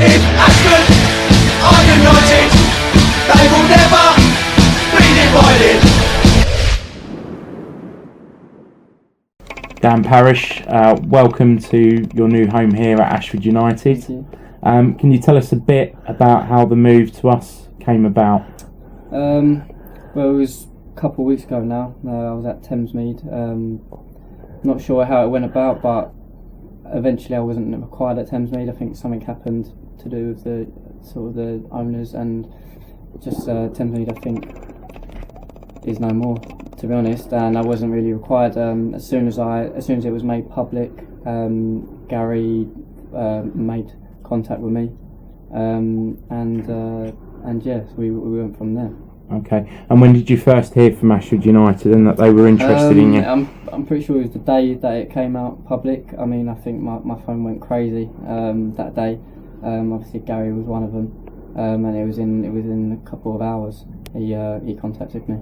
If Ashford are united, they will never be divided. Dan Parish, welcome to your new home here at Ashford United. Can you tell us a bit about how the move to us came about? Well, it was a couple of weeks ago now. I was at Thamesmead. Not sure how it went about, but eventually I wasn't required at Thamesmead. I think something happened to do with the owners, and just Thamesmead I think is no more, to be honest. And I wasn't really required. As soon as it was made public, Gary made contact with me, and yes, we went from there. Okay. And when did you first hear from Ashford United and that they were interested in you? I'm pretty sure it was the day that it came out public. I mean, I think my phone went crazy that day. Obviously Gary was one of them, and it was in a couple of hours he contacted me.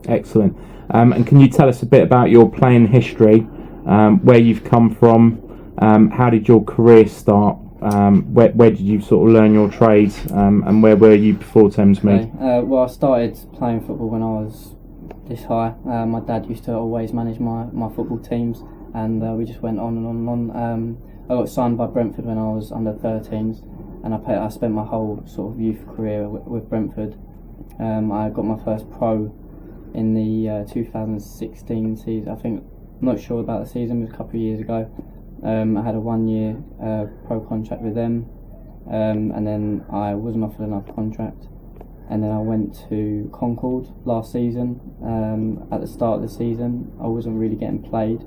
Excellent. And can you tell us a bit about your playing history, where you've come from, how did your career start, where did you sort of learn your trade, and where were you before Thamesmead? Okay. Well, I started playing football when I was this high. My dad used to always manage my football teams, and we just went on and on and on. I got signed by Brentford when I was under 13s, and I spent my whole sort of youth career with Brentford. I got my first pro in the 2016 season. I think, I'm not sure about the season, it was a couple of years ago. I had a 1 year pro contract with them, and then I wasn't offered another contract, and then I went to Concord last season. At the start of the season I wasn't really getting played,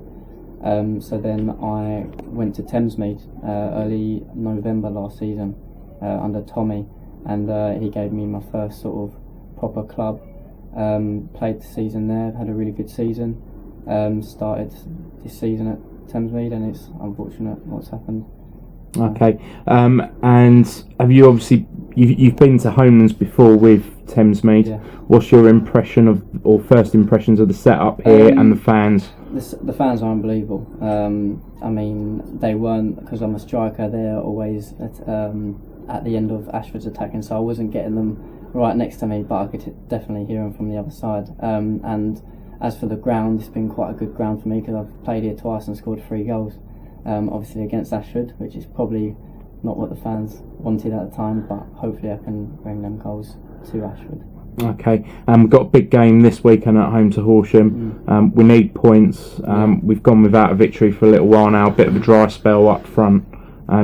so then I went to Thamesmead early November last season under Tommy, and he gave me my first sort of proper club. Played the season there, had a really good season. Started this season at Thamesmead, and it's unfortunate what's happened. Okay. And have you obviously you've been to Homelands before with Thamesmead? Yeah. What's your impression first impressions of the setup here and the fans? The fans are unbelievable. I mean, they weren't, because I'm a striker, they're always at the end of Ashford's attacking, so I wasn't getting them right next to me, but I could definitely hear them from the other side. And as for the ground, it's been quite a good ground for me, because I've played here twice and scored 3 goals. Obviously against Ashford, which is probably not what the fans wanted at the time, but hopefully I can bring them goals to Ashford. Okay, we've got a big game this weekend at home to Horsham. We need points. We've gone without a victory for a little while now, a bit of a dry spell up front.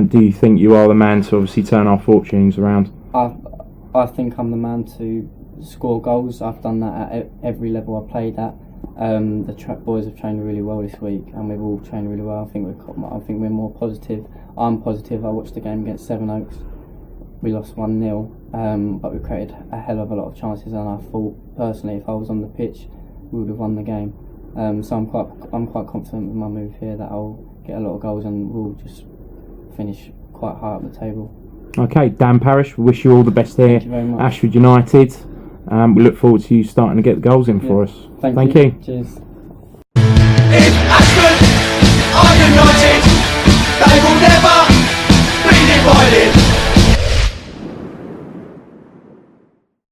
Do you think you are the man to obviously turn our fortunes around? I think I'm the man to score goals. I've done that at every level I played at. The track boys have trained really well this week, and we've all trained really well. I think we're more positive. I'm positive. I watched the game against Sevenoaks. We lost 1-0, but we created a hell of a lot of chances, and I thought personally, if I was on the pitch, we would have won the game. So I'm quite confident with my move here that I'll get a lot of goals, and we'll just finish quite high up the table. Okay, Dan Parish, we wish you all the best here. Thank you very much. Ashford United. We look forward to you starting to get the goals in for us. Thank you. Cheers. If Ashford are united, they will never be divided.